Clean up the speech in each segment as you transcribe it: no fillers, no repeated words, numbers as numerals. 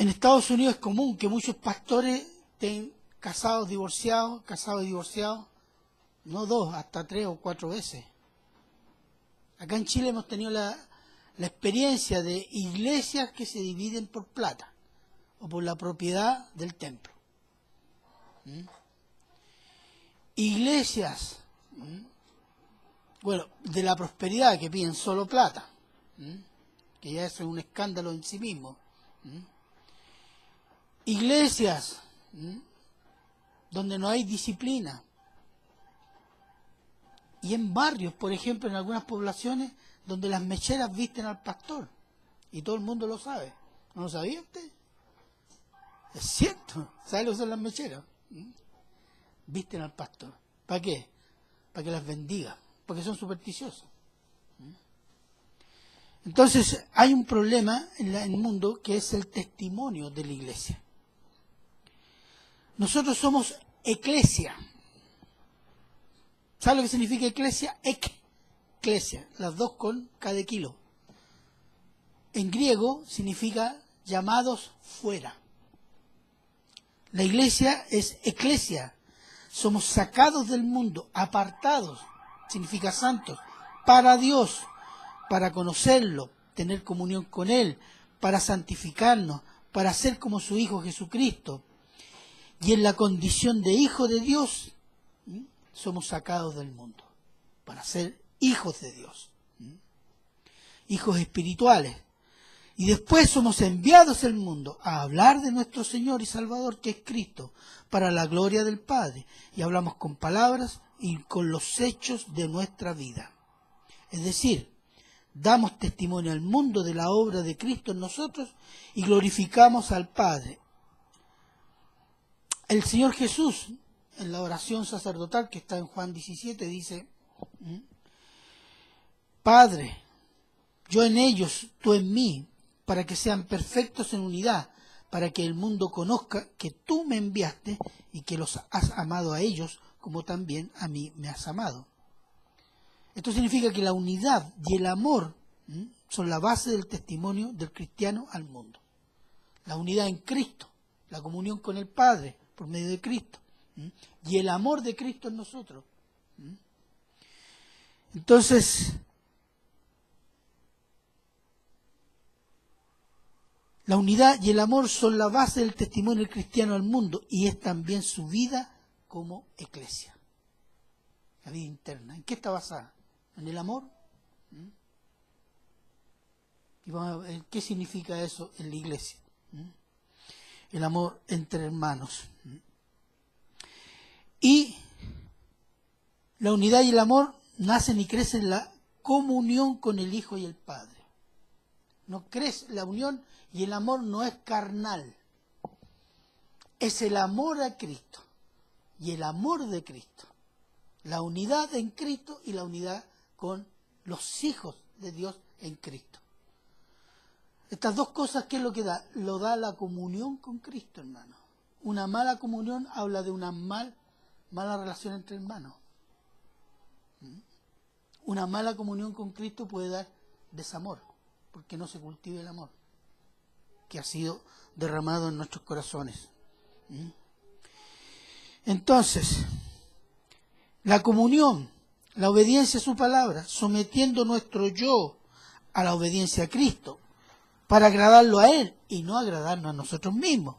En Estados Unidos es común que muchos pastores estén casados, divorciados, no 2, hasta 3 o 4 veces. Acá en Chile hemos tenido la experiencia de iglesias que se dividen por plata o por la propiedad del templo. Iglesias, bueno, de la prosperidad, que piden solo plata, que ya eso es un escándalo en sí mismo. Iglesias donde no hay disciplina. Y en barrios, por ejemplo, en algunas poblaciones, donde las mecheras visten al pastor. Y todo el mundo lo sabe. ¿No lo sabía usted? Es cierto. ¿Sabe lo que son las mecheras? Visten al pastor. ¿Para qué? Para que las bendiga. Porque son supersticiosos. Entonces, hay un problema en el mundo que es el testimonio de la iglesia. Nosotros somos eclesia. ¿Sabe lo que significa eclesia? Eclesia, las dos con K de kilo. En griego significa llamados fuera. La iglesia es eclesia. Somos sacados del mundo, apartados, significa santos, para Dios, para conocerlo, tener comunión con Él, para santificarnos, para ser como su Hijo Jesucristo. Y en la condición de hijo de Dios, somos sacados del mundo para ser hijos de Dios, hijos espirituales. Y después somos enviados al mundo a hablar de nuestro Señor y Salvador, que es Cristo, para la gloria del Padre. Y hablamos con palabras y con los hechos de nuestra vida. Es decir, damos testimonio al mundo de la obra de Cristo en nosotros y glorificamos al Padre. El Señor Jesús, en la oración sacerdotal que está en Juan 17, dice: Padre, yo en ellos, tú en mí, para que sean perfectos en unidad, para que el mundo conozca que tú me enviaste y que los has amado a ellos como también a mí me has amado. Esto significa que la unidad y el amor son la base del testimonio del cristiano al mundo. La unidad en Cristo, la comunión con el Padre por medio de Cristo, y el amor de Cristo en nosotros. Entonces, la unidad y el amor son la base del testimonio del cristiano al mundo y es también su vida como eclesia. La vida interna. ¿En qué está basada? ¿En el amor? Y vamos a ver qué significa eso en la iglesia. El amor entre hermanos. Y la unidad y el amor nacen y crecen en la comunión con el Hijo y el Padre. No crece la unión y el amor no es carnal. Es el amor a Cristo y el amor de Cristo. La unidad en Cristo y la unidad con los hijos de Dios en Cristo. Estas dos cosas, ¿qué es lo que da? Lo da la comunión con Cristo, hermano. Una mala comunión habla de una mala relación entre hermanos. Una mala comunión con Cristo puede dar desamor, porque no se cultiva el amor que ha sido derramado en nuestros corazones. Entonces, la comunión, la obediencia a su palabra, sometiendo nuestro yo a la obediencia a Cristo, para agradarlo a Él y no agradarnos a nosotros mismos.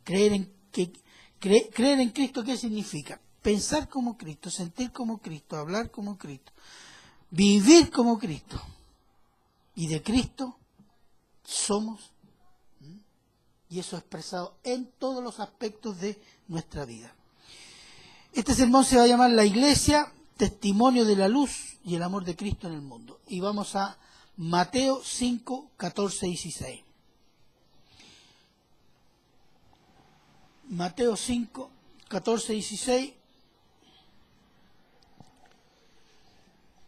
Creer en Cristo, ¿qué significa? Pensar como Cristo, sentir como Cristo, hablar como Cristo, vivir como Cristo. Y de Cristo somos, y eso expresado en todos los aspectos de nuestra vida. Este sermón se va a llamar La Iglesia, Testimonio de la Luz y el Amor de Cristo en el Mundo. Y vamos a Mateo 5, 14 y 16. Mateo 5, 14 y 16.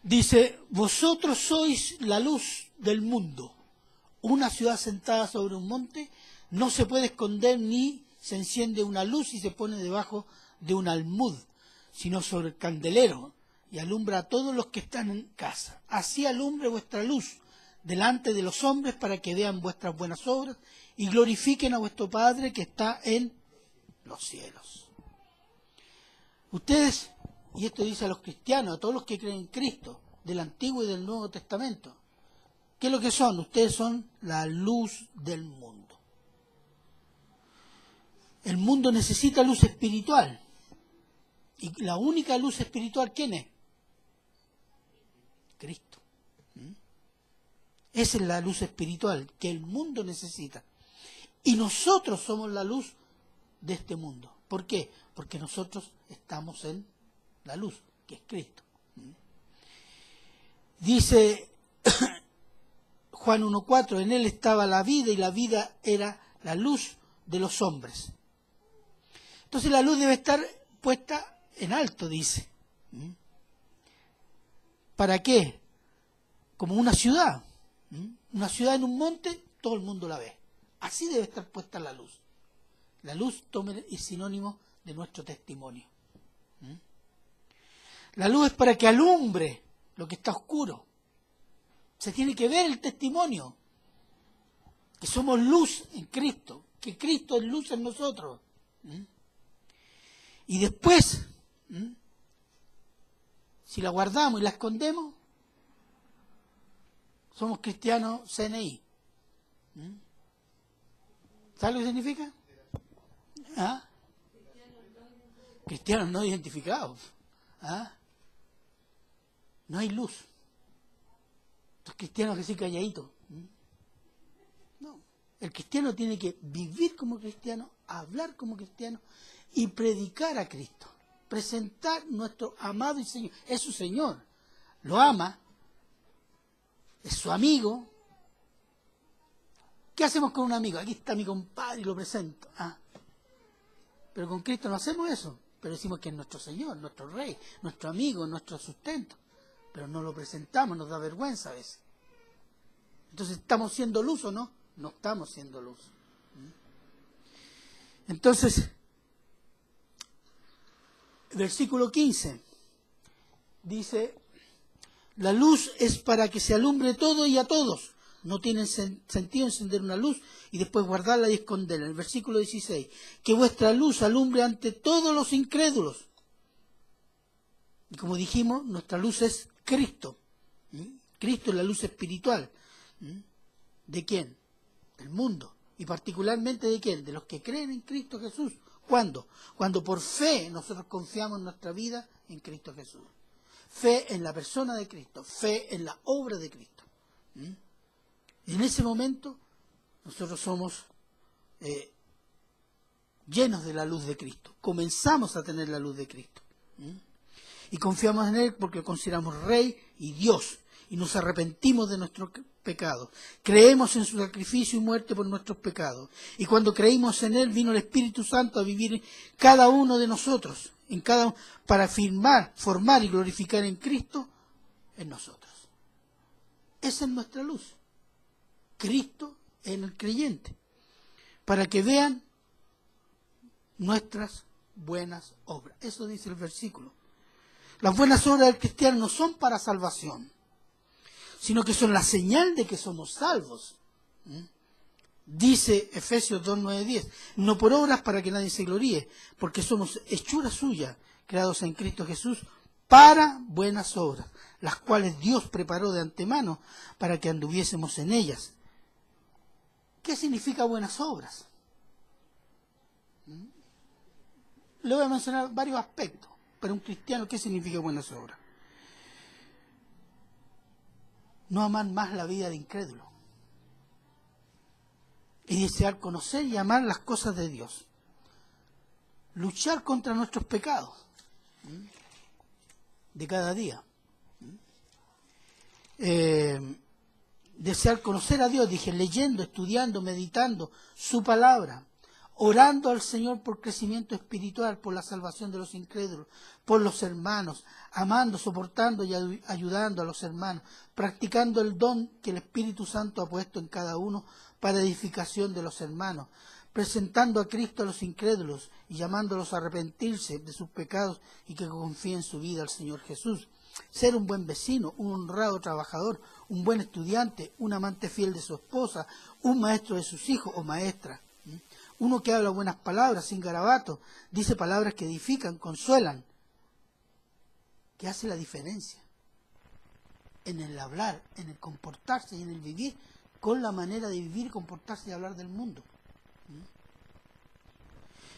Dice: vosotros sois la luz del mundo. Una ciudad sentada sobre un monte no se puede esconder, ni se enciende una luz y se pone debajo de un almud, sino sobre el candelero, y alumbra a todos los que están en casa. Así alumbre vuestra luz delante de los hombres para que vean vuestras buenas obras y glorifiquen a vuestro Padre que está en los cielos. Ustedes, y esto dice a los cristianos, a todos los que creen en Cristo, del Antiguo y del Nuevo Testamento, ¿qué es lo que son? Ustedes son la luz del mundo. El mundo necesita luz espiritual. Y la única luz espiritual, ¿quién es? Cristo. Esa es la luz espiritual que el mundo necesita. Y nosotros somos la luz de este mundo. ¿Por qué? Porque nosotros estamos en la luz, que es Cristo. Dice Juan 1:4, en él estaba la vida y la vida era la luz de los hombres. Entonces la luz debe estar puesta en alto, dice. ¿Para qué? Como una ciudad. Una ciudad en un monte, todo el mundo la ve. Así debe estar puesta la luz. La luz es sinónimo de nuestro testimonio. La luz es para que alumbre lo que está oscuro. Se tiene que ver el testimonio. Que somos luz en Cristo. Que Cristo es luz en nosotros. Y después, si la guardamos y la escondemos, somos cristianos CNI. ¿Sabes lo que significa? ¿Ah? Cristianos no identificados. ¿Ah? No hay luz. Los cristianos que sí calladitos. No. El cristiano tiene que vivir como cristiano, hablar como cristiano y predicar a Cristo. Presentar nuestro amado y Señor. Es su Señor. Lo ama. Es su amigo. ¿Qué hacemos con un amigo? Aquí está mi compadre y lo presento. Pero con Cristo no hacemos eso. Pero decimos que es nuestro Señor, nuestro Rey, nuestro amigo, nuestro sustento. Pero no lo presentamos, nos da vergüenza a veces. Entonces, ¿estamos siendo luz o no? No estamos siendo luz. Entonces, versículo 15 dice, la luz es para que se alumbre todo y a todos. No tiene sentido encender una luz y después guardarla y esconderla. En el versículo 16, que vuestra luz alumbre ante todos los incrédulos. Y como dijimos, nuestra luz es Cristo. Cristo es la luz espiritual. ¿De quién? Del mundo. Y particularmente ¿de quién? De los que creen en Cristo Jesús. ¿Cuándo? Cuando por fe nosotros confiamos nuestra vida en Cristo Jesús. Fe en la persona de Cristo. Fe en la obra de Cristo. Y en ese momento nosotros somos llenos de la luz de Cristo. Comenzamos a tener la luz de Cristo. Y confiamos en Él porque lo consideramos Rey y Dios. Y nos arrepentimos de nuestros pecados. Creemos en su sacrificio y muerte por nuestros pecados. Y cuando creímos en Él, vino el Espíritu Santo a vivir en cada uno de nosotros, para afirmar, formar y glorificar en Cristo en nosotros. Esa es nuestra luz. Cristo en el creyente. Para que vean nuestras buenas obras. Eso dice el versículo. Las buenas obras del cristiano no son para salvación, sino que son la señal de que somos salvos. Dice Efesios 2, 9, 10, no por obras para que nadie se gloríe, porque somos hechura suya, creados en Cristo Jesús, para buenas obras, las cuales Dios preparó de antemano para que anduviésemos en ellas. ¿Qué significa buenas obras? Le voy a mencionar varios aspectos. Para un cristiano, ¿qué significa buenas obras? No amar más la vida de incrédulo. Y desear conocer y amar las cosas de Dios. Luchar contra nuestros pecados de cada día. Desear conocer a Dios, dije, leyendo, estudiando, meditando su palabra. Orando al Señor por crecimiento espiritual, por la salvación de los incrédulos, por los hermanos, amando, soportando y ayudando a los hermanos, practicando el don que el Espíritu Santo ha puesto en cada uno para edificación de los hermanos, presentando a Cristo a los incrédulos y llamándolos a arrepentirse de sus pecados y que confíen su vida al Señor Jesús. ser un buen vecino, un honrado trabajador, un buen estudiante, un amante fiel de su esposa, un maestro de sus hijos o maestra. Uno que habla buenas palabras, sin garabatos, dice palabras que edifican, consuelan, que hace la diferencia en el hablar, en el comportarse y en el vivir con la manera de vivir, comportarse y hablar del mundo.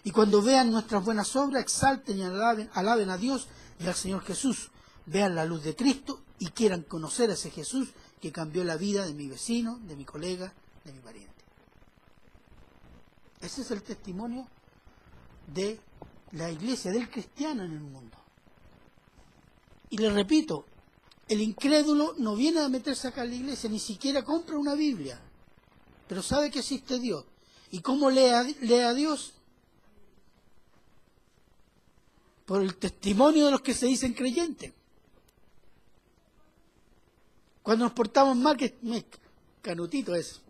Y cuando vean nuestras buenas obras, exalten y alaben a Dios y al Señor Jesús. Vean la luz de Cristo y quieran conocer a ese Jesús que cambió la vida de mi vecino, de mi colega, de mi pariente. Ese es el testimonio de la iglesia, del cristiano en el mundo. Y les repito, el incrédulo no viene a meterse acá en la iglesia, ni siquiera compra una Biblia, pero sabe que existe Dios. ¿Y cómo lee a Dios? Por el testimonio de los que se dicen creyentes. Cuando nos portamos mal, que Canutito es,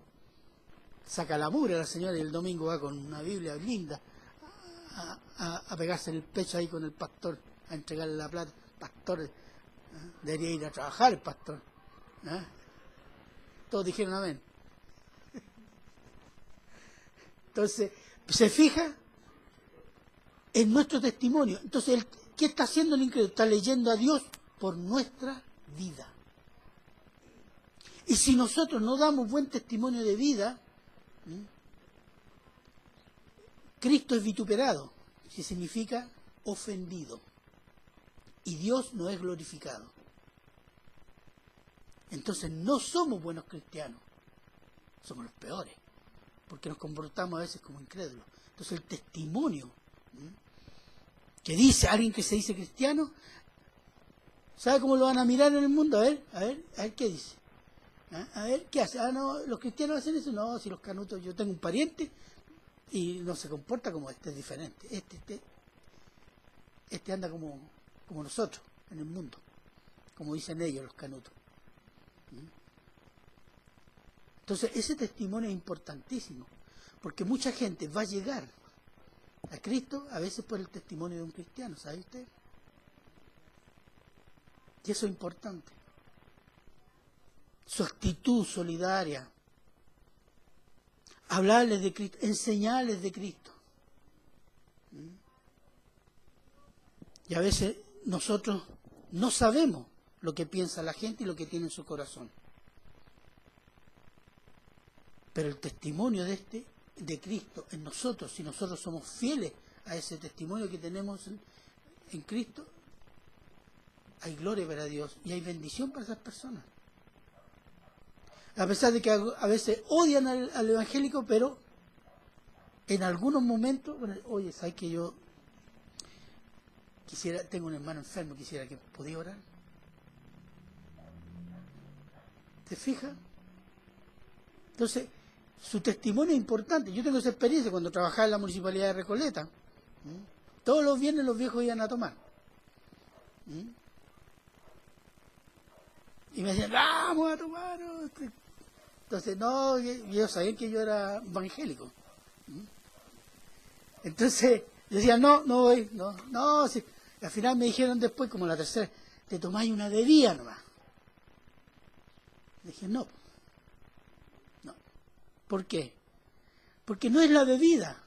saca la mugre la señora y el domingo va con una Biblia linda a pegarse en el pecho ahí con el pastor, a entregarle la plata. Pastor, debería ir a trabajar el pastor. Todos dijeron amén. Entonces, ¿se fija? En nuestro testimonio. Entonces, ¿qué está haciendo el incrédulo? Está leyendo a Dios por nuestra vida. Y si nosotros no damos buen testimonio de vida, Cristo es vituperado, que significa ofendido. Y Dios no es glorificado. Entonces no somos buenos cristianos, somos los peores, porque nos comportamos a veces como incrédulos. Entonces el testimonio que dice alguien que se dice cristiano, ¿sabe cómo lo van a mirar en el mundo? A ver qué dice. A ver, ¿qué hace? No, los cristianos hacen eso. No, si los canutos, yo tengo un pariente y no se comporta como este, es diferente. Este anda como nosotros en el mundo, como dicen ellos, los canutos. Entonces, ese testimonio es importantísimo, porque mucha gente va a llegar a Cristo a veces por el testimonio de un cristiano, ¿sabe usted? Y eso es importante. Su actitud solidaria, hablarles de Cristo, enseñarles de Cristo. Y a veces nosotros no sabemos lo que piensa la gente y lo que tiene en su corazón. Pero el testimonio de Cristo en nosotros, si nosotros somos fieles a ese testimonio que tenemos en Cristo, hay gloria para Dios y hay bendición para esas personas. A pesar de que a veces odian al evangélico, pero en algunos momentos, bueno, oye, ¿sabes que yo tengo un hermano enfermo, quisiera que podía orar? ¿Te fijas? Entonces, su testimonio es importante. Yo tengo esa experiencia cuando trabajaba en la Municipalidad de Recoleta. Todos los viernes los viejos iban a tomar. Y me decían, vamos a tomar. Entonces, no, ellos sabían que yo era evangélico. Entonces, decían, no voy, no. Sí. Al final me dijeron después, como la tercera, te tomáis una bebida nomás. Dije, no. ¿Por qué? Porque no es la bebida,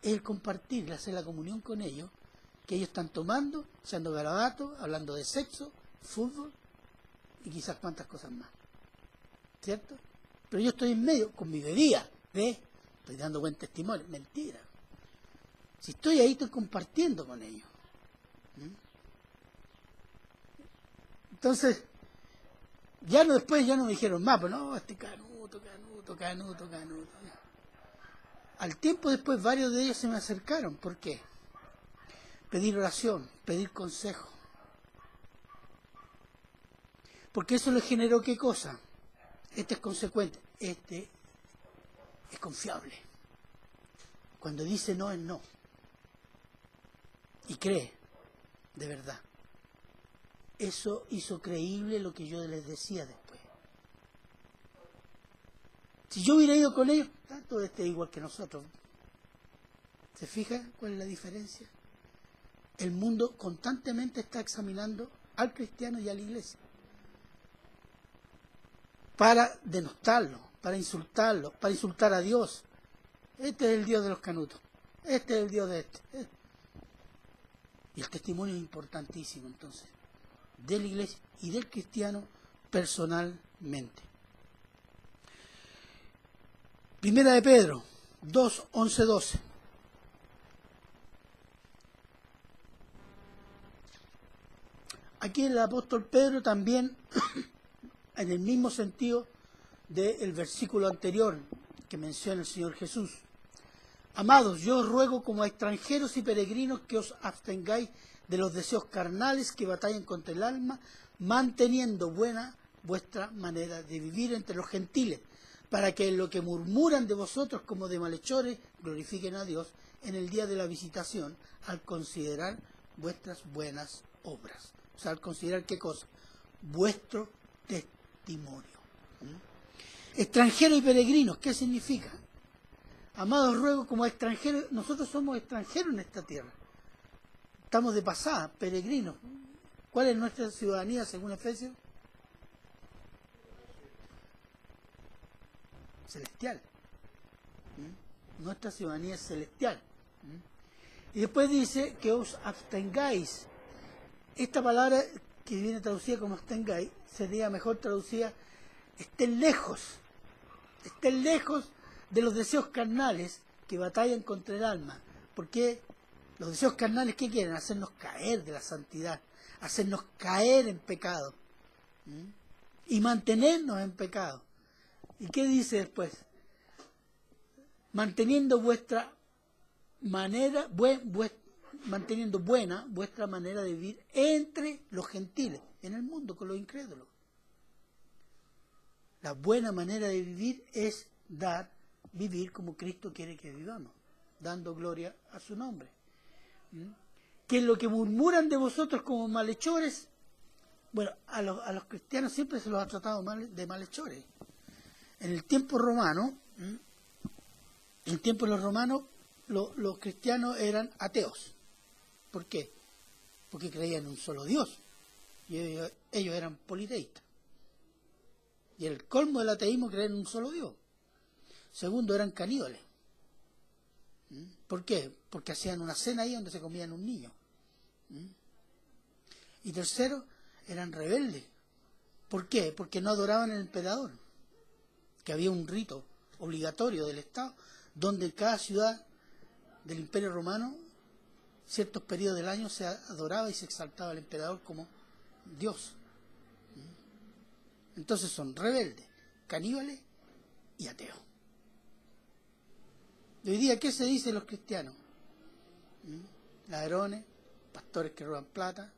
es el compartir, el hacer la comunión con ellos, que ellos están tomando, echando garabatos, hablando de sexo, fútbol y quizás cuantas cosas más. ¿Cierto? Pero yo estoy en medio con mi bebida, ¿ves? Estoy dando buen testimonio. Mentira. Si estoy ahí, estoy compartiendo con ellos. Entonces, después ya no me dijeron más, pero no, este canuto. Al tiempo después varios de ellos se me acercaron. ¿Por qué? Pedir oración, pedir consejo. Porque eso les generó ¿qué cosa? Este es consecuente, este es confiable. Cuando dice no es no. Y cree, de verdad. Eso hizo creíble lo que yo les decía después. Si yo hubiera ido con ellos, todo este igual que nosotros. ¿Se fija cuál es la diferencia? El mundo constantemente está examinando al cristiano y a la iglesia, para denostarlo, para insultarlo, para insultar a Dios. Este es el Dios de los canutos, este es el Dios de este. Y el testimonio es importantísimo, entonces, de la iglesia y del cristiano personalmente. Primera de Pedro 2, 11, 12. Aquí el apóstol Pedro también, en el mismo sentido del versículo anterior que menciona el Señor Jesús. Amados, yo os ruego como a extranjeros y peregrinos que os abstengáis de los deseos carnales que batallan contra el alma, manteniendo buena vuestra manera de vivir entre los gentiles, para que en lo que murmuran de vosotros como de malhechores glorifiquen a Dios en el día de la visitación, al considerar vuestras buenas obras. O sea, al considerar ¿qué cosa? Vuestro testimonio. Extranjeros y peregrinos, ¿qué significa? Amados, ruego como extranjeros, nosotros somos extranjeros en esta tierra. Estamos de pasada, peregrinos. ¿Cuál es nuestra ciudadanía según Efesios? Celestial. Nuestra ciudadanía es celestial. Y después dice que os abstengáis. Esta palabra que viene traducida como abstengáis sería mejor traducida estén lejos de los deseos carnales que batallan contra el alma. Porque los deseos carnales, ¿qué quieren? Hacernos caer de la santidad, hacernos caer en pecado y mantenernos en pecado. ¿Y qué dice después? Manteniendo vuestra manera, manteniendo buena vuestra manera de vivir entre los gentiles, en el mundo, con los incrédulos. La buena manera de vivir es vivir como Cristo quiere que vivamos, dando gloria a su nombre. Que lo que murmuran de vosotros como malhechores, bueno, a los cristianos siempre se los ha tratado de malhechores. En el tiempo romano, los cristianos eran ateos. ¿Por qué? Porque creían en un solo Dios. Y ellos eran politeístas. Y el colmo del ateísmo es creer en un solo Dios. Segundo, eran caníbales. ¿Por qué? Porque hacían una cena ahí donde se comían un niño. Y tercero, eran rebeldes. ¿Por qué? Porque no adoraban al emperador. Que había un rito obligatorio del Estado, donde en cada ciudad del Imperio Romano, ciertos periodos del año se adoraba y se exaltaba al emperador como Dios. Entonces son rebeldes, caníbales y ateos. Hoy día, ¿qué se dice de los cristianos? Ladrones, pastores que roban plata,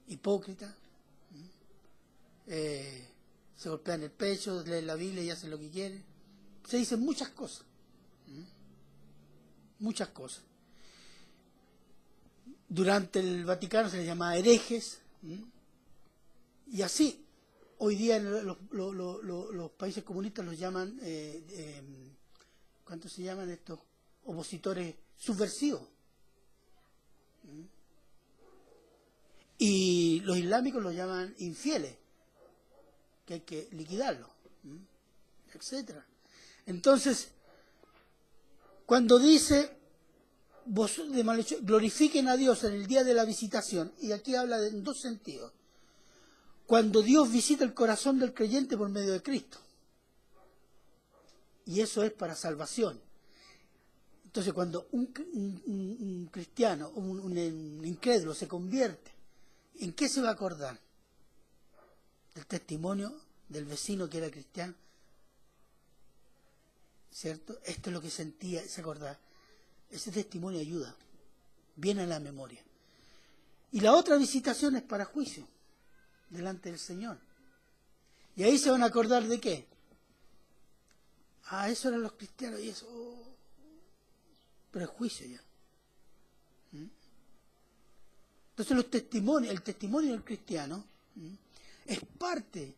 hipócritas, se golpean el pecho, leen la Biblia y hacen lo que quieren. Se dicen muchas cosas. Muchas cosas. Durante el Vaticano se les llamaba herejes. Y así, hoy día los países comunistas los llaman, ¿cuántos se llaman estos? Opositores subversivos. Y los islámicos los llaman infieles, que hay que liquidarlos, etcétera. Entonces, cuando dice, glorifiquen a Dios en el día de la visitación, y aquí habla en dos sentidos. Cuando Dios visita el corazón del creyente por medio de Cristo. Y eso es para salvación. Entonces, cuando un cristiano, un incrédulo se convierte, ¿en qué se va a acordar? Del testimonio del vecino que era cristiano. ¿Cierto? Esto es lo que sentía, se acordaba. Ese testimonio ayuda, viene a la memoria. Y la otra visitación es para juicio, delante del Señor. Y ahí se van a acordar de qué. Eso eran los cristianos y eso. Pero es juicio ya. Entonces el testimonio del cristiano es parte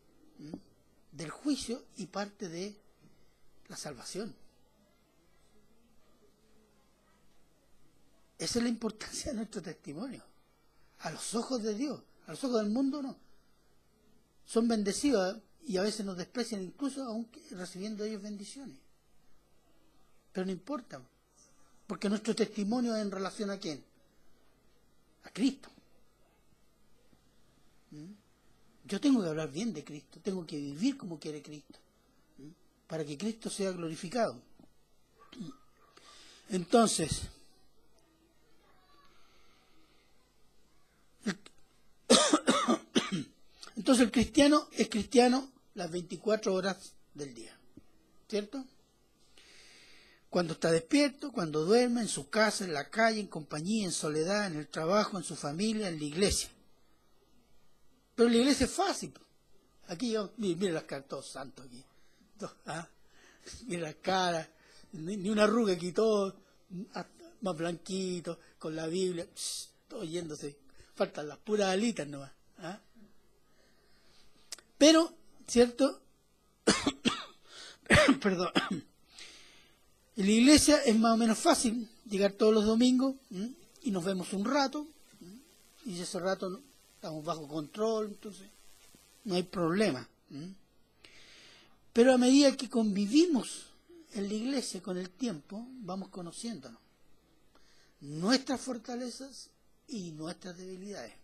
del juicio y parte de la salvación. Esa es la importancia de nuestro testimonio, a los ojos de Dios, A los ojos del mundo no. Son bendecidos y a veces nos desprecian incluso aunque recibiendo ellos bendiciones. Pero no importa, porque nuestro testimonio es en relación a ¿quién? A Cristo. Yo tengo que hablar bien de Cristo, tengo que vivir como quiere Cristo, para que Cristo sea glorificado. Entonces, el cristiano es cristiano las 24 horas del día, ¿cierto? Cuando está despierto, cuando duerme, en su casa, en la calle, en compañía, en soledad, en el trabajo, en su familia, en la iglesia. Pero la iglesia es fácil. Aquí yo, mire las caras, todos santos aquí. Mire las caras, ni una arruga aquí, todo más blanquito, con la Biblia, todo yéndose. Faltan las puras alitas nomás. Pero, ¿cierto? Perdón. En la iglesia es más o menos fácil llegar todos los domingos y nos vemos un rato, y ese rato estamos bajo control, entonces no hay problema. Pero a medida que convivimos en la iglesia con el tiempo, vamos conociéndonos, nuestras fortalezas y nuestras debilidades.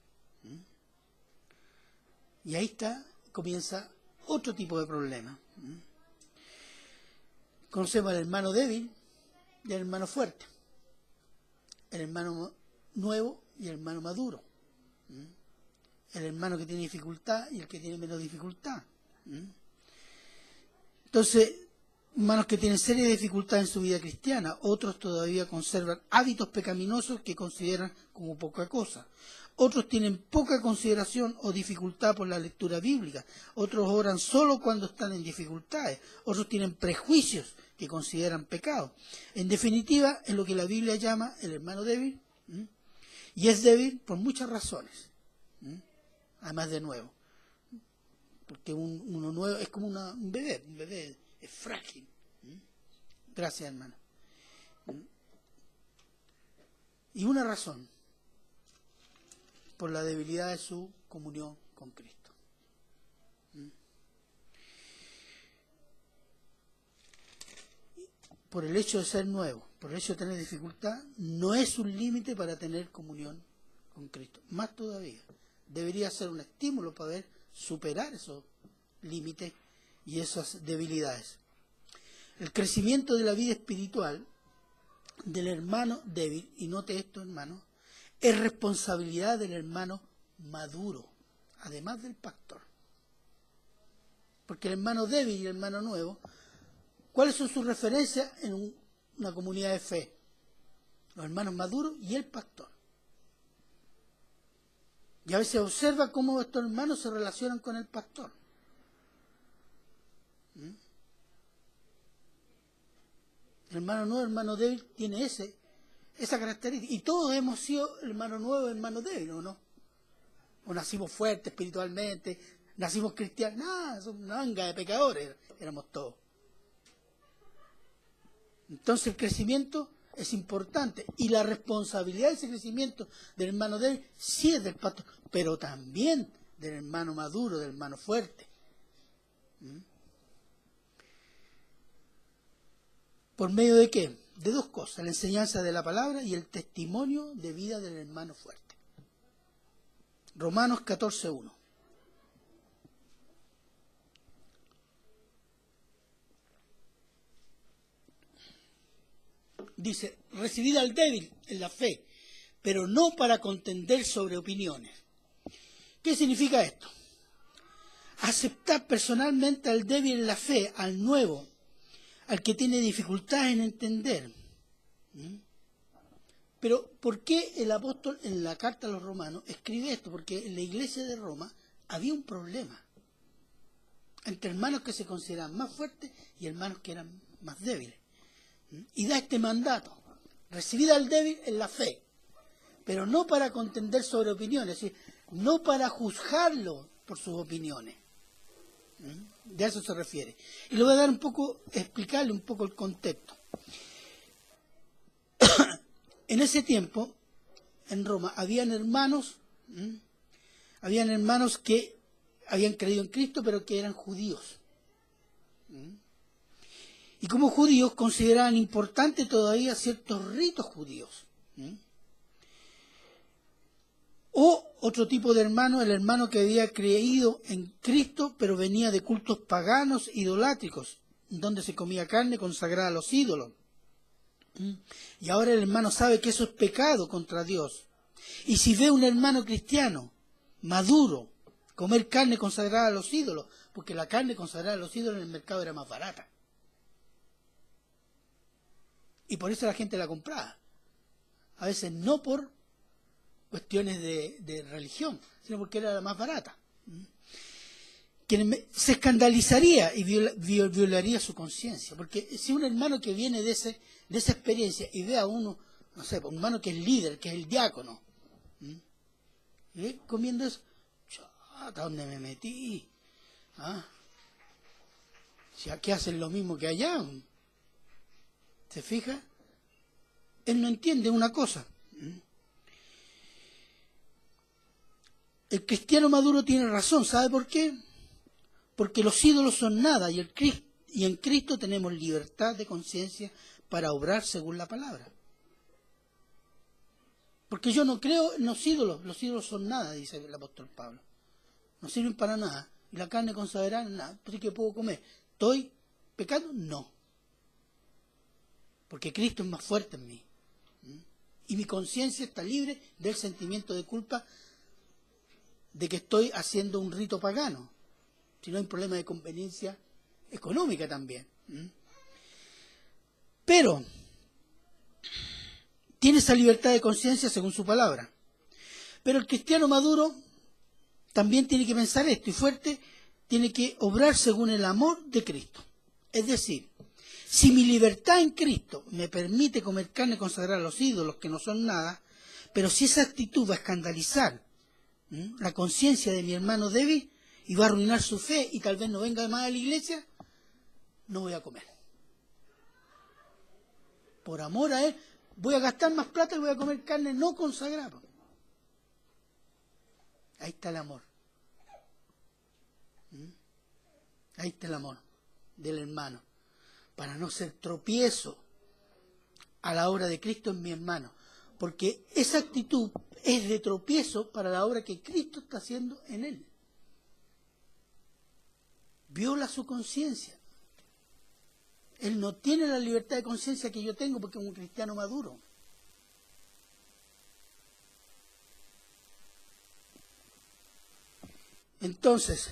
Y ahí comienza otro tipo de problema. Conocemos al hermano débil y al hermano fuerte, el hermano nuevo y el hermano maduro, el hermano que tiene dificultad y el que tiene menos dificultad. Entonces, hermanos que tienen seria dificultad en su vida cristiana, otros todavía conservan hábitos pecaminosos que consideran como poca cosa. Otros tienen poca consideración o dificultad por la lectura bíblica. Otros oran solo cuando están en dificultades. Otros tienen prejuicios que consideran pecado. En definitiva, es lo que la Biblia llama el hermano débil. Y es débil por muchas razones. Además de nuevo. Porque uno nuevo es como un bebé. Un bebé es frágil. Gracias, hermano. Y una razón, por la debilidad de su comunión con Cristo. Por el hecho de ser nuevo, por el hecho de tener dificultad, no es un límite para tener comunión con Cristo. Más todavía, debería ser un estímulo para poder superar esos límites y esas debilidades. El crecimiento de la vida espiritual del hermano débil, y note esto, hermano, es responsabilidad del hermano maduro, además del pastor. Porque el hermano débil y el hermano nuevo, ¿cuáles son sus referencias en una comunidad de fe? Los hermanos maduros y el pastor. Y a veces observa cómo estos hermanos se relacionan con el pastor. El hermano nuevo, el hermano débil, tiene esa característica. Y todos hemos sido hermano nuevo, hermano débil, ¿o no? O nacimos fuertes espiritualmente, nacimos cristianos. Nada, son una manga de pecadores, éramos todos. Entonces el crecimiento es importante. Y la responsabilidad de ese crecimiento del hermano débil sí es del pastor, pero también del hermano maduro, del hermano fuerte. ¿Por medio de qué? De dos cosas, la enseñanza de la palabra y el testimonio de vida del hermano fuerte. Romanos 14:1. Dice, recibid al débil en la fe, pero no para contender sobre opiniones. ¿Qué significa esto? Aceptar personalmente al débil en la fe, al nuevo, al que tiene dificultad en entender. Pero, ¿por qué el apóstol en la carta a los romanos escribe esto? Porque en la iglesia de Roma había un problema entre hermanos que se consideraban más fuertes y hermanos que eran más débiles. Y da este mandato: recibid al débil en la fe, pero no para contender sobre opiniones, es decir, no para juzgarlo por sus opiniones. De eso se refiere. Y le voy a dar explicarle un poco el contexto. En ese tiempo, en Roma, habían hermanos, habían hermanos que habían creído en Cristo, pero que eran judíos. Y como judíos consideraban importante todavía ciertos ritos judíos. O otro tipo de hermano, el hermano que había creído en Cristo, pero venía de cultos paganos, idolátricos, donde se comía carne consagrada a los ídolos. Y ahora el hermano sabe que eso es pecado contra Dios. Y si ve un hermano cristiano maduro comer carne consagrada a los ídolos, porque la carne consagrada a los ídolos en el mercado era más barata, y por eso la gente la compraba, a veces no por cuestiones de religión, sino porque era la más barata, quien se escandalizaría y violaría su conciencia, porque si un hermano que viene de esa experiencia y ve a uno, no sé, un hermano que es líder, que es el diácono, y comiendo eso, ¿hasta dónde me metí? Si aquí hacen lo mismo que allá, ¿se fija? Él no entiende una cosa. El cristiano maduro tiene razón, ¿sabe por qué? Porque los ídolos son nada y en Cristo tenemos libertad de conciencia para obrar según la palabra. Porque yo no creo en los ídolos son nada, dice el apóstol Pablo. No sirven para nada. Y la carne consagrada, nada. ¿Pero qué puedo comer? ¿Estoy pecando? No. Porque Cristo es más fuerte en mí. Y mi conciencia está libre del sentimiento de culpa de que estoy haciendo un rito pagano. Si no hay un problema de conveniencia económica también. Pero tiene esa libertad de conciencia según su palabra. Pero el cristiano maduro también tiene que pensar esto, y fuerte, tiene que obrar según el amor de Cristo. Es decir, si mi libertad en Cristo me permite comer carne consagrada a los ídolos que no son nada, pero si esa actitud va a escandalizar la conciencia de mi hermano débil y va a arruinar su fe y tal vez no venga más a la iglesia, no voy a comer. Por amor a él, voy a gastar más plata y voy a comer carne no consagrada. Ahí está el amor. Ahí está el amor del hermano. Para no ser tropiezo a la obra de Cristo en mi hermano. Porque esa actitud es de tropiezo para la obra que Cristo está haciendo en él. Viola su conciencia. Él no tiene la libertad de conciencia que yo tengo porque es un cristiano maduro. Entonces,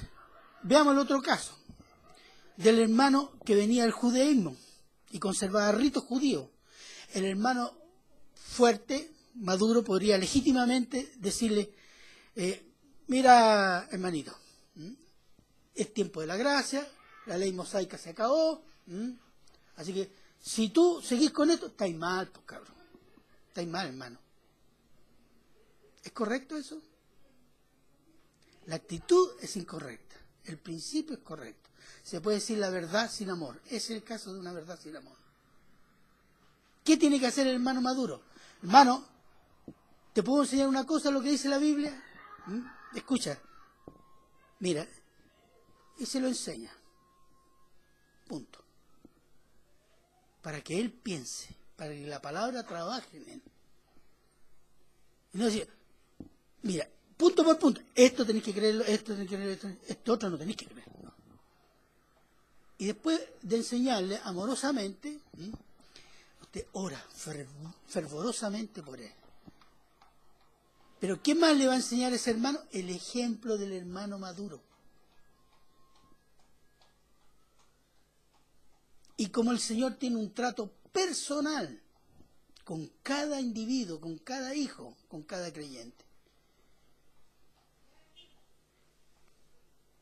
veamos el otro caso, del hermano que venía del judaísmo y conservaba ritos judíos. El hermano fuerte, maduro, podría legítimamente decirle, mira, hermanito, es tiempo de la gracia, la ley mosaica se acabó, así que si tú seguís con esto, estáis mal, pues cabrón, estáis mal, hermano. ¿Es correcto eso? La actitud es incorrecta, el principio es correcto. Se puede decir la verdad sin amor. Ese es el caso de una verdad sin amor. ¿Qué tiene que hacer el hermano maduro? Hermano, ¿te puedo enseñar una cosa, lo que dice la Biblia? Escucha, mira, y se lo enseña. Punto. Para que él piense, para que la palabra trabaje en él. Y no decir, mira, punto por punto, esto tenéis que creerlo, esto tenéis que creerlo, esto otro no tenéis que creerlo. No. Y después de enseñarle amorosamente, usted ora fervorosamente por él. Pero ¿qué más le va a enseñar a ese hermano? El ejemplo del hermano maduro. Y como el Señor tiene un trato personal con cada individuo, con cada hijo, con cada creyente.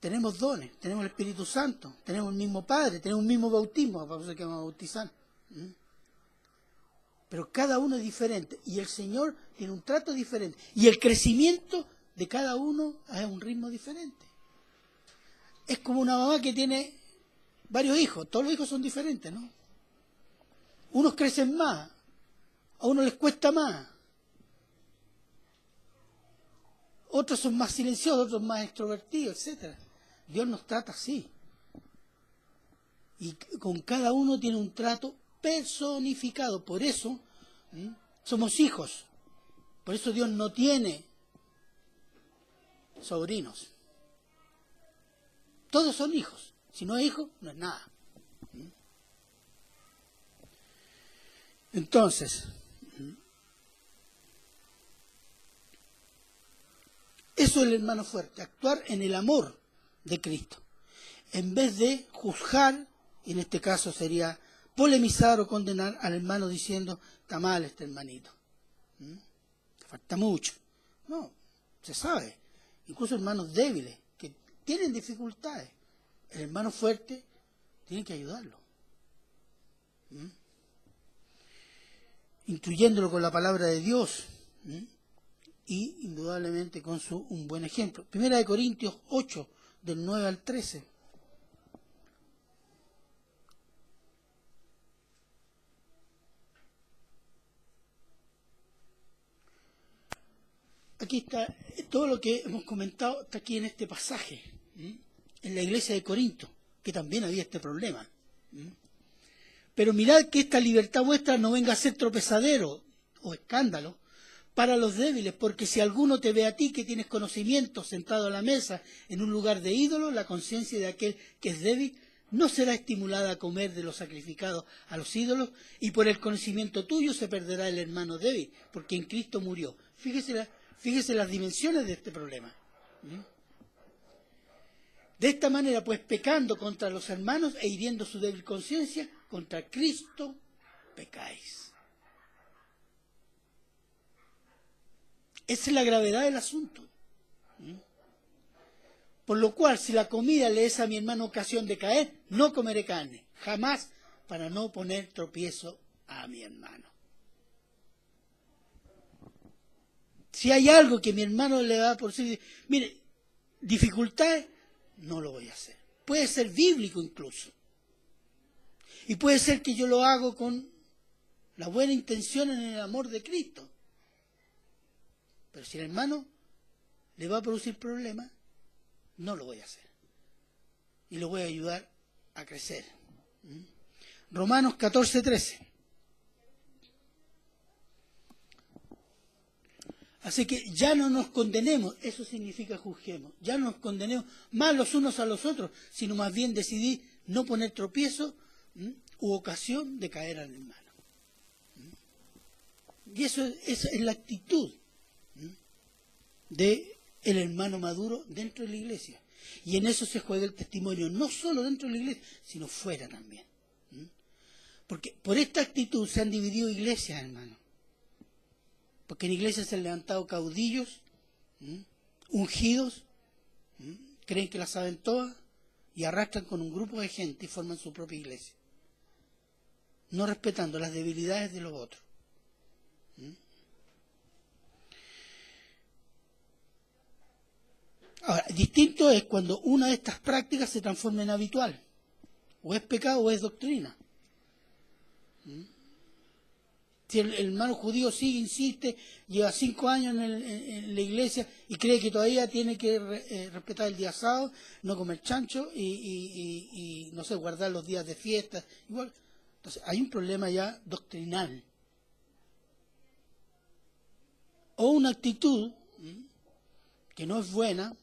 Tenemos dones, tenemos el Espíritu Santo, tenemos el mismo Padre, tenemos un mismo bautismo, por eso que vamos a bautizar. Pero cada uno es diferente y el Señor tiene un trato diferente. Y el crecimiento de cada uno es a un ritmo diferente. Es como una mamá que tiene varios hijos, todos los hijos son diferentes, ¿no? Unos crecen más, a unos les cuesta más, otros son más silenciosos, otros más extrovertidos, etc. Dios nos trata así. Y con cada uno tiene un trato personificado. Por eso somos hijos. Por eso Dios no tiene sobrinos. Todos son hijos. Si no es hijo, no es nada. Entonces, eso es el hermano fuerte, actuar en el amor de Cristo, en vez de juzgar, y en este caso sería polemizar o condenar al hermano diciendo, está mal este hermanito, falta mucho. No, se sabe, incluso hermanos débiles, que tienen dificultades, el hermano fuerte tiene que ayudarlo, instruyéndolo con la palabra de Dios, y indudablemente con un buen ejemplo. Primera de Corintios 8, del 9 al 13. Aquí está, todo lo que hemos comentado está aquí en este pasaje, en la iglesia de Corinto, que también había este problema. Pero mirad que esta libertad vuestra no venga a ser tropezadero o escándalo para los débiles, porque si alguno te ve a ti que tienes conocimiento sentado a la mesa en un lugar de ídolo, la conciencia de aquel que es débil no será estimulada a comer de lo sacrificado a los ídolos, y por el conocimiento tuyo se perderá el hermano débil, porque en Cristo murió. Fíjese las dimensiones de este problema. De esta manera, pues, pecando contra los hermanos e hiriendo su débil conciencia, contra Cristo pecáis. Esa es la gravedad del asunto. Por lo cual, si la comida le es a mi hermano ocasión de caer, no comeré carne, jamás, para no poner tropiezo a mi hermano. Si hay algo que mi hermano le va a producir, mire, dificultades, no lo voy a hacer. Puede ser bíblico incluso. Y puede ser que yo lo hago con la buena intención en el amor de Cristo. Pero si el hermano le va a producir problemas, no lo voy a hacer. Y lo voy a ayudar a crecer. Romanos 14, 13. Así que ya no nos condenemos, eso significa juzguemos. Ya no nos condenemos más los unos a los otros, sino más bien decidí no poner tropiezo u ocasión de caer al hermano. Y esa es la actitud del hermano maduro dentro de la iglesia. Y en eso se juega el testimonio, no solo dentro de la iglesia, sino fuera también. Porque por esta actitud se han dividido iglesias, hermano. Porque en iglesias se han levantado caudillos, ungidos, creen que las saben todas y arrastran con un grupo de gente y forman su propia iglesia, no respetando las debilidades de los otros. Ahora, distinto es cuando una de estas prácticas se transforma en habitual, o es pecado o es doctrina. Si el hermano judío sigue, insiste, lleva 5 años en la iglesia y cree que todavía tiene que respetar el día sábado, no comer chancho y no sé, guardar los días de fiesta, igual. Entonces hay un problema ya doctrinal. O una actitud que no es buena,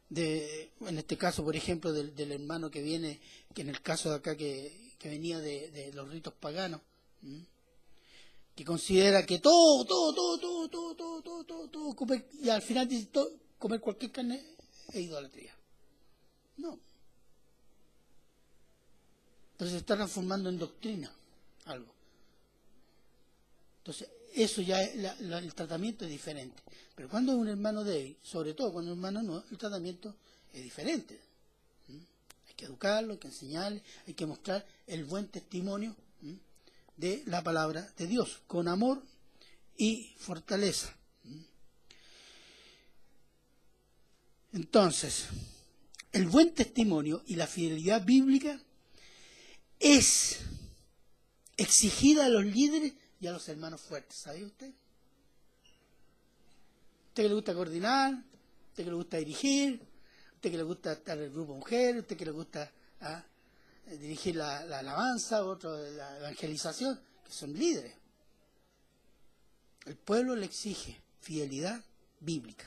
en este caso, por ejemplo, del hermano que viene, que en el caso de acá que venía de los ritos paganos, que considera que todo, comer, y al final dice comer cualquier carne es idolatría. No. Entonces se está transformando en doctrina algo. Entonces, eso ya el tratamiento es diferente. Pero cuando es un hermano débil, sobre todo cuando es un hermano no, el tratamiento es diferente. Hay que educarlo, hay que enseñarle, hay que mostrar el buen testimonio de la palabra de Dios, con amor y fortaleza. Entonces, el buen testimonio y la fidelidad bíblica es exigida a los líderes y a los hermanos fuertes. ¿Sabe usted? Usted que le gusta coordinar, usted que le gusta dirigir, usted que le gusta estar en el grupo mujer, usted que le gusta dirigir la alabanza, otro la evangelización, que son líderes. El pueblo le exige fidelidad bíblica.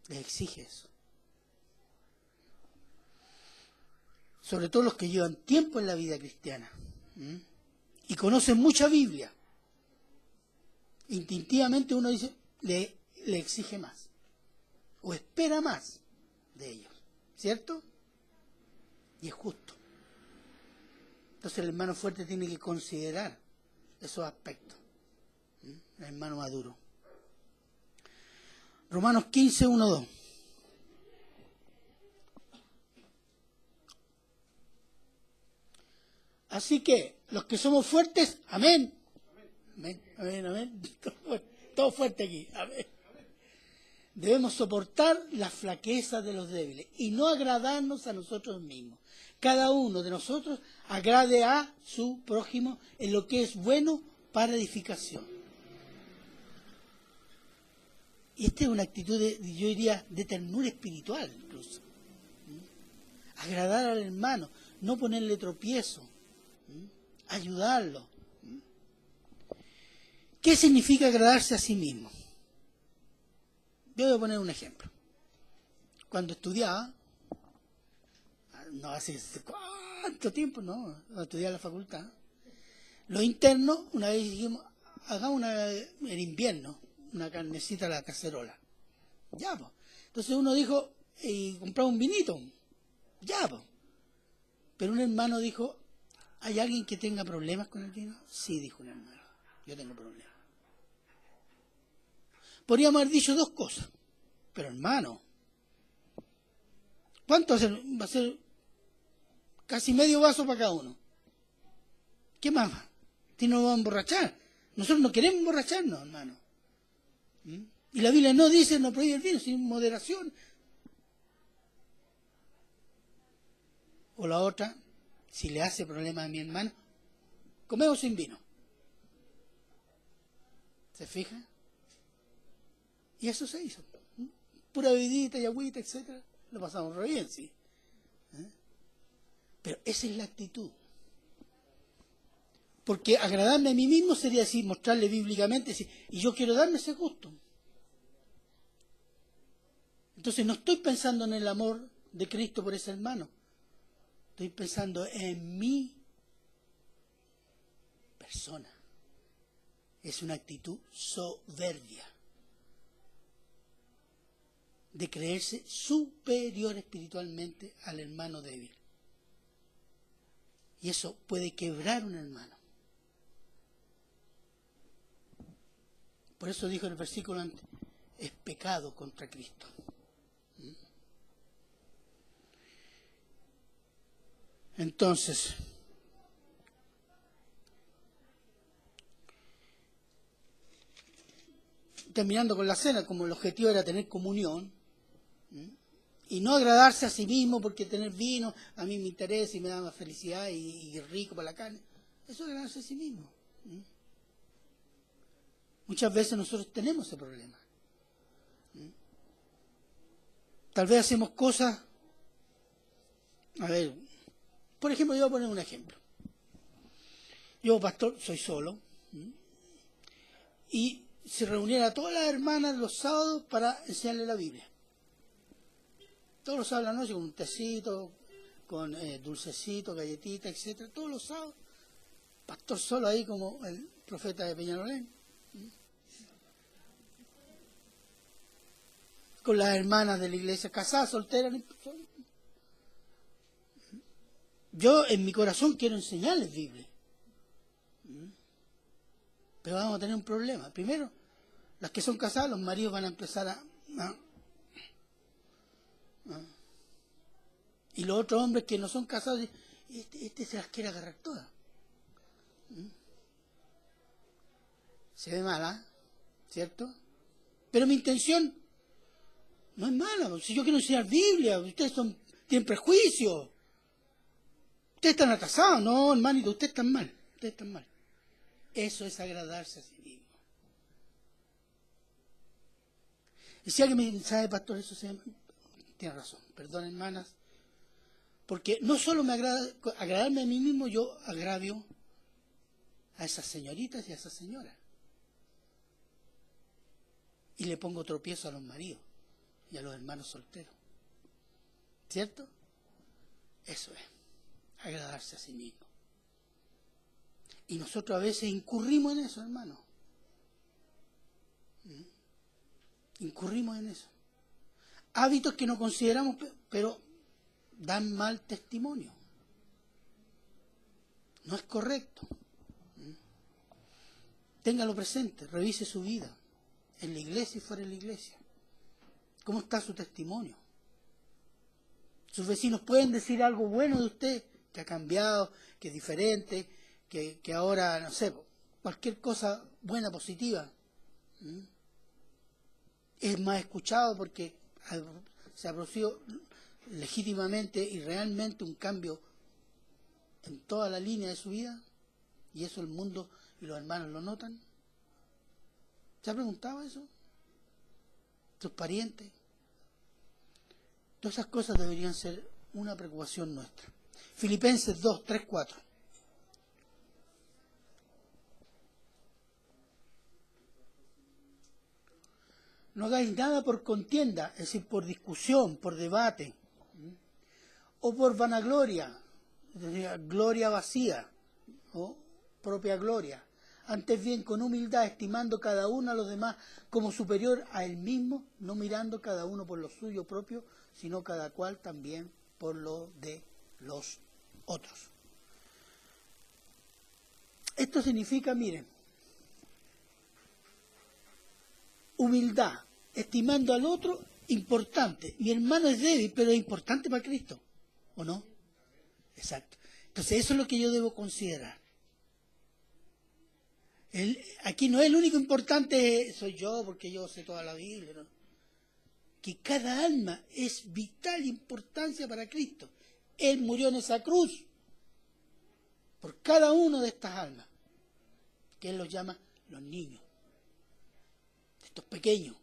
Les exige eso. Sobre todo los que llevan tiempo en la vida cristiana y conocen mucha Biblia. Instintivamente uno dice, le exige más o espera más de ellos, ¿cierto? Y es justo. Entonces el hermano fuerte tiene que considerar esos aspectos. El hermano maduro. Romanos 15, 1, 2. Así que los que somos fuertes, amén. Amén, amén, amén. Todo fuerte aquí, amén. Debemos soportar las flaquezas de los débiles y no agradarnos a nosotros mismos. Cada uno de nosotros agrade a su prójimo en lo que es bueno para edificación. Y esta es una actitud, yo diría, de ternura espiritual incluso. Agradar al hermano, no ponerle tropiezo, ayudarlo. ¿Qué significa agradarse a sí mismo? Yo voy a poner un ejemplo. Cuando estudiaba, no hace cuánto tiempo, no, estudiaba en la facultad, los internos, una vez dijimos, hagamos en invierno, una carnecita a la cacerola. Ya, pues. Entonces uno dijo, y compraba un vinito. Ya, pues. Pero un hermano dijo, ¿hay alguien que tenga problemas con el vino? Sí, dijo un hermano, yo tengo problemas. Podríamos haber dicho dos cosas, pero hermano, ¿cuánto va a ser? Casi medio vaso para cada uno. ¿Qué más? Si no nos vamos a emborrachar. Nosotros no queremos emborracharnos, hermano. Y la Biblia no dice, no prohíbe el vino, sin moderación. O la otra, si le hace problema a mi hermano, comemos sin vino. ¿Se fija? Y eso se hizo. Pura bebidita y agüita, etcétera. Lo pasamos re bien, sí. Pero esa es la actitud. Porque agradarme a mí mismo sería decir, mostrarle bíblicamente, decir, y yo quiero darme ese gusto. Entonces no estoy pensando en el amor de Cristo por ese hermano. Estoy pensando en mi persona. Es una actitud soberbia. De creerse superior espiritualmente al hermano débil. Y eso puede quebrar un hermano. Por eso dijo en el versículo antes, es pecado contra Cristo. Entonces, terminando con la cena, como el objetivo era tener comunión, y no agradarse a sí mismo porque tener vino a mí me interesa y me da más felicidad y rico para la carne, eso es agradarse a sí mismo. Muchas veces nosotros tenemos ese problema. Tal vez hacemos cosas, a ver, por ejemplo, yo voy a poner un ejemplo. Yo, pastor, soy solo, y se reunieron a todas las hermanas los sábados para enseñarle la Biblia. Todos los sábados de la noche con un tecito, con dulcecito, galletita, etcétera. Todos los sábados, pastor solo ahí como el profeta de Peñalolén. Con las hermanas de la iglesia, casadas, solteras. Yo en mi corazón quiero enseñarles Biblia. Pero vamos a tener un problema. Primero, las que son casadas, los maridos van a empezar y los otros hombres que no son casados, este se las quiere agarrar todas. Se ve mala, ¿cierto? Pero mi intención no es mala. Si yo quiero enseñar Biblia, ustedes tienen prejuicios. Ustedes están atrasados. No, hermanito, ustedes están mal. Eso es agradarse a sí mismo. Y si alguien me dice, ¿sabe, pastor? Eso se llama... Tiene razón, perdón, hermanas. Porque no solo me agrada agradarme a mí mismo, yo agravio a esas señoritas y a esas señoras. Y le pongo tropiezo a los maridos y a los hermanos solteros. ¿Cierto? Eso es, agradarse a sí mismo. Y nosotros a veces incurrimos en eso, hermano. Incurrimos en eso. Hábitos que no consideramos, pero dan mal testimonio. No es correcto. Téngalo presente, revise su vida, en la iglesia y fuera de la iglesia. ¿Cómo está su testimonio? Sus vecinos pueden decir algo bueno de usted, que ha cambiado, que es diferente, que ahora, no sé, cualquier cosa buena, positiva. Es más escuchado porque se ha producido legítimamente y realmente un cambio en toda la línea de su vida, y eso el mundo y los hermanos lo notan. ¿Se ha preguntado eso? ¿Sus parientes? Todas esas cosas deberían ser una preocupación nuestra. Filipenses 2, 3, 4. No hagáis nada por contienda, es decir, por discusión, por debate, o por vanagloria, es decir, gloria vacía, o propia gloria. Antes bien, con humildad, estimando cada uno a los demás como superior a él mismo, no mirando cada uno por lo suyo propio, sino cada cual también por lo de los otros. Esto significa, miren, humildad, estimando al otro, importante. Mi hermano es débil, pero es importante para Cristo, ¿o no? Exacto. Entonces eso es lo que yo debo considerar. Aquí no es el único importante, soy yo, porque yo sé toda la Biblia, ¿no? Que cada alma es vital importancia para Cristo. Él murió en esa cruz por cada una de estas almas, que Él los llama los niños, estos pequeños,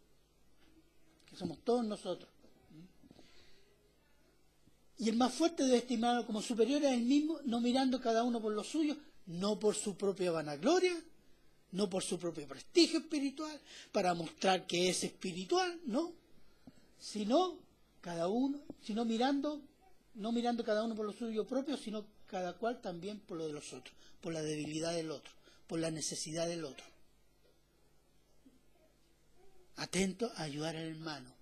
que somos todos nosotros. Y el más fuerte debe estimarlo como superior a él mismo, no mirando cada uno por lo suyo, no por su propia vanagloria, no por su propio prestigio espiritual, para mostrar que es espiritual, no, sino cada uno, sino mirando, no mirando cada uno por lo suyo propio, sino cada cual también por lo de los otros, por la debilidad del otro, por la necesidad del otro. Atento a ayudar al hermano.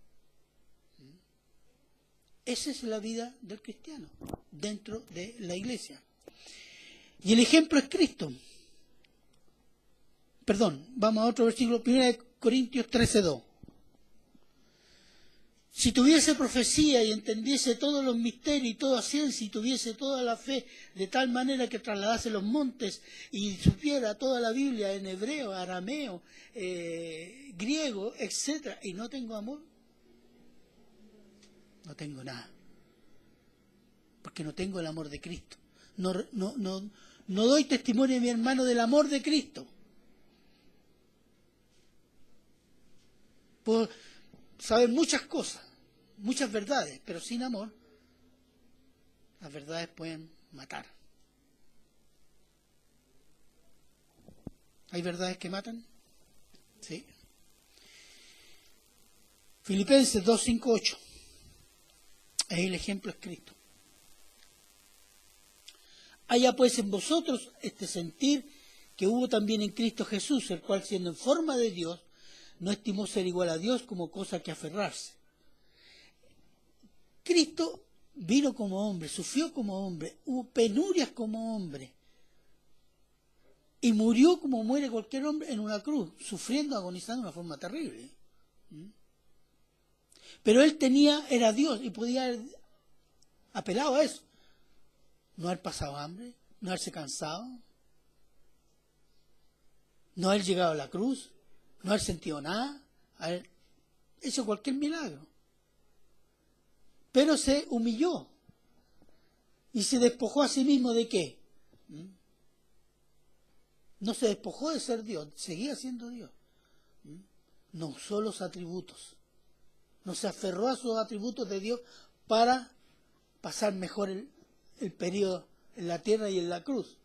Esa es la vida del cristiano dentro de la iglesia. Y el ejemplo es Cristo. Perdón, vamos a otro versículo, 1 Corintios 13:2. Si tuviese profecía y entendiese todos los misterios y toda ciencia y tuviese toda la fe de tal manera que trasladase los montes y supiera toda la Biblia en hebreo, arameo, griego, etc., y no tengo amor, no tengo nada, porque no tengo el amor de Cristo. No doy testimonio a mi hermano del amor de Cristo. Puedo saber muchas cosas, muchas verdades, pero sin amor, las verdades pueden matar. ¿Hay verdades que matan? Sí. Filipenses 2, 5, 8. Ahí el ejemplo es Cristo. Haya pues en vosotros este sentir que hubo también en Cristo Jesús, el cual siendo en forma de Dios, no estimó ser igual a Dios como cosa que aferrarse. Cristo vino como hombre, sufrió como hombre, hubo penurias como hombre, y murió como muere cualquier hombre en una cruz, sufriendo, agonizando de una forma terrible. Pero él era Dios y podía haber apelado a eso. No haber pasado hambre, no haberse cansado, no haber llegado a la cruz, no haber sentido nada, haber hecho cualquier milagro. Pero se humilló y se despojó a sí mismo ¿de qué? No se despojó de ser Dios, seguía siendo Dios. No usó los atributos, no se aferró a sus atributos de Dios para pasar mejor el periodo en la tierra y en la cruz.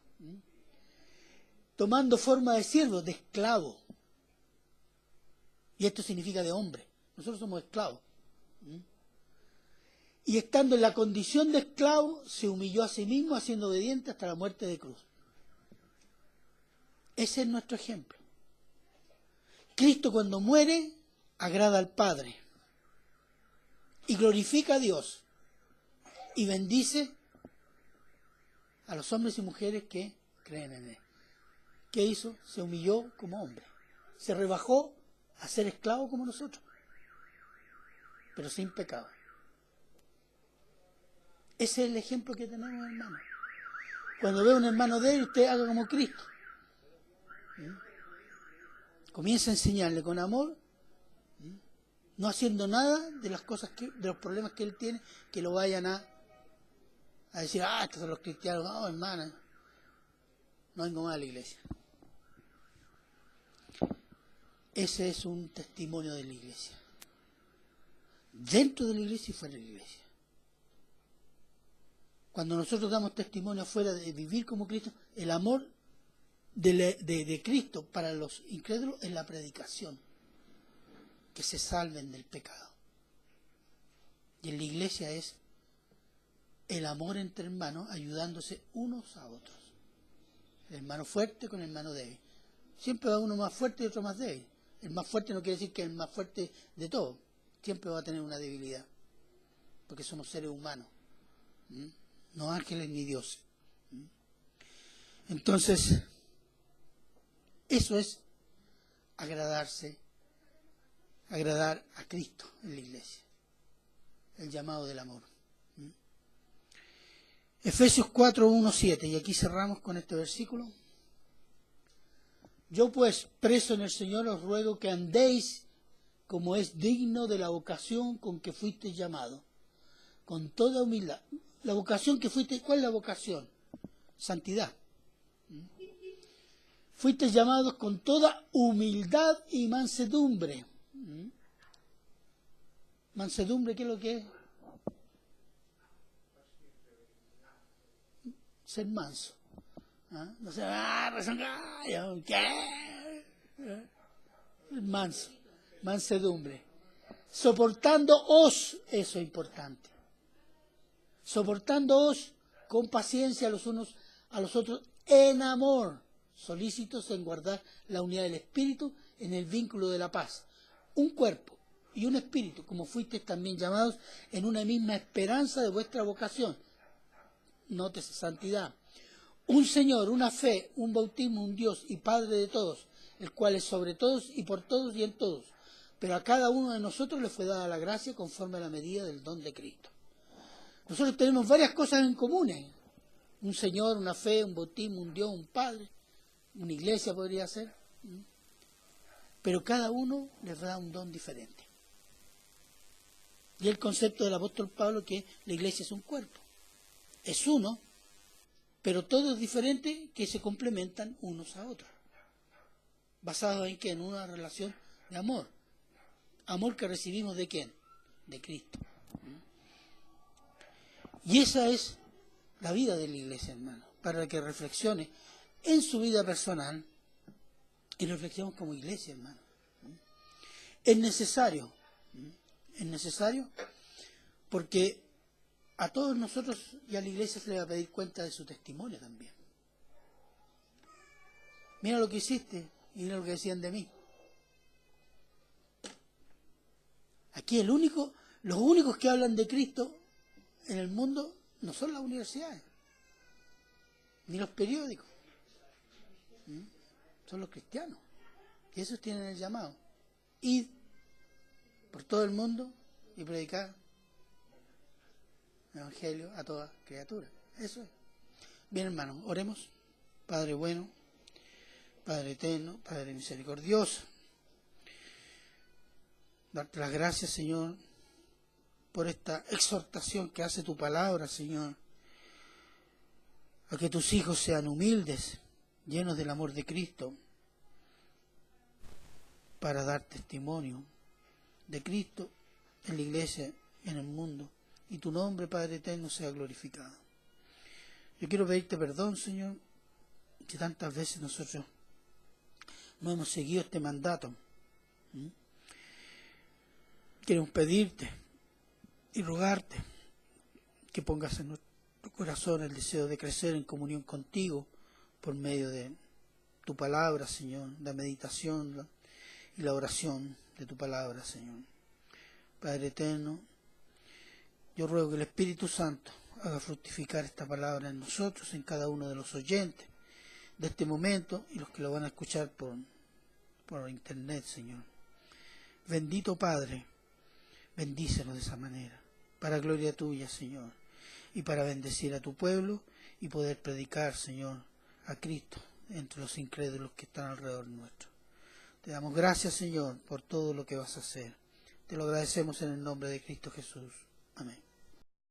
Tomando forma de siervo, de esclavo. Y esto significa de hombre. Nosotros somos esclavos. Y estando en la condición de esclavo, se humilló a sí mismo, haciendo obediente hasta la muerte de cruz. Ese es nuestro ejemplo. Cristo, cuando muere, agrada al Padre y glorifica a Dios y bendice a los hombres y mujeres que creen en Él. ¿Qué hizo? Se humilló como hombre. Se rebajó a ser esclavo como nosotros, pero sin pecado. Ese es el ejemplo que tenemos, hermano. Cuando ve a un hermano de él, usted haga como Cristo. Comienza a enseñarle con amor, no haciendo nada de las cosas de los problemas que él tiene, que lo vayan a decir, estos son los cristianos. No, hermana, no vengo más a la iglesia. Ese es un testimonio de la iglesia. Dentro de la iglesia y fuera de la iglesia. Cuando nosotros damos testimonio afuera de vivir como Cristo, el amor de Cristo para los incrédulos es la predicación, que se salven del pecado. Y en la iglesia es el amor entre hermanos, ayudándose unos a otros. El hermano fuerte con el hermano débil. Siempre va uno más fuerte y otro más débil. El más fuerte no quiere decir que es el más fuerte de todo. Siempre va a tener una debilidad, porque somos seres humanos, no ángeles ni dioses. Entonces, eso es agradar a Cristo en la iglesia, el llamado del amor. Efesios 4, 1, 7, y aquí cerramos con este versículo. Yo pues, preso en el Señor, os ruego que andéis como es digno de la vocación con que fuisteis llamados, con toda humildad. La vocación que fuiste, ¿cuál es la vocación? Santidad. Fuisteis llamados con toda humildad y mansedumbre. Mansedumbre, ¿qué es lo que es? Ser manso. No sé, ¿qué? Manso, mansedumbre. Soportándoos, eso es importante. Soportándoos con paciencia los unos a los otros en amor, solícitos en guardar la unidad del espíritu en el vínculo de la paz. Un cuerpo y un espíritu, como fuisteis también llamados en una misma esperanza de vuestra vocación. Nótese, santidad. Un Señor, una fe, un bautismo, un Dios y Padre de todos, el cual es sobre todos y por todos y en todos. Pero a cada uno de nosotros le fue dada la gracia conforme a la medida del don de Cristo. Nosotros tenemos varias cosas en común. Un Señor, una fe, un bautismo, un Dios, un Padre, una iglesia podría ser. Pero cada uno les da un don diferente. Y el concepto del apóstol Pablo que la iglesia es un cuerpo. Es uno, pero todos diferentes que se complementan unos a otros. ¿Basado en qué? En una relación de amor. Amor que recibimos ¿de quién? De Cristo. Y esa es la vida de la iglesia, hermano, para que reflexione en su vida personal y reflexionemos como iglesia, hermano. Es necesario porque a todos nosotros y a la iglesia se le va a pedir cuenta de su testimonio también. Mira lo que hiciste y mira lo que decían de mí. Aquí los únicos que hablan de Cristo en el mundo no son las universidades, ni los periódicos. Son los cristianos. Y esos tienen el llamado. Id por todo el mundo y predicar el Evangelio a toda criatura. Eso es. Bien, hermanos, oremos. Padre bueno, Padre eterno, Padre misericordioso, darte las gracias, Señor, por esta exhortación que hace tu palabra, Señor, a que tus hijos sean humildes, llenos del amor de Cristo, para dar testimonio de Cristo en la iglesia y en el mundo, y tu nombre, Padre eterno, sea glorificado. Yo quiero pedirte perdón, Señor, que tantas veces nosotros no hemos seguido este mandato. Queremos pedirte y rogarte que pongas en nuestro corazón el deseo de crecer en comunión contigo por medio de tu palabra, Señor, la meditación y la oración de tu palabra, Señor. Padre eterno, yo ruego que el Espíritu Santo haga fructificar esta palabra en nosotros, en cada uno de los oyentes de este momento y los que lo van a escuchar por internet, Señor. Bendito Padre, bendícenos de esa manera, para gloria tuya, Señor, y para bendecir a tu pueblo y poder predicar, Señor, a Cristo entre los incrédulos que están alrededor nuestro. Te damos gracias, Señor, por todo lo que vas a hacer. Te lo agradecemos en el nombre de Cristo Jesús. Amén.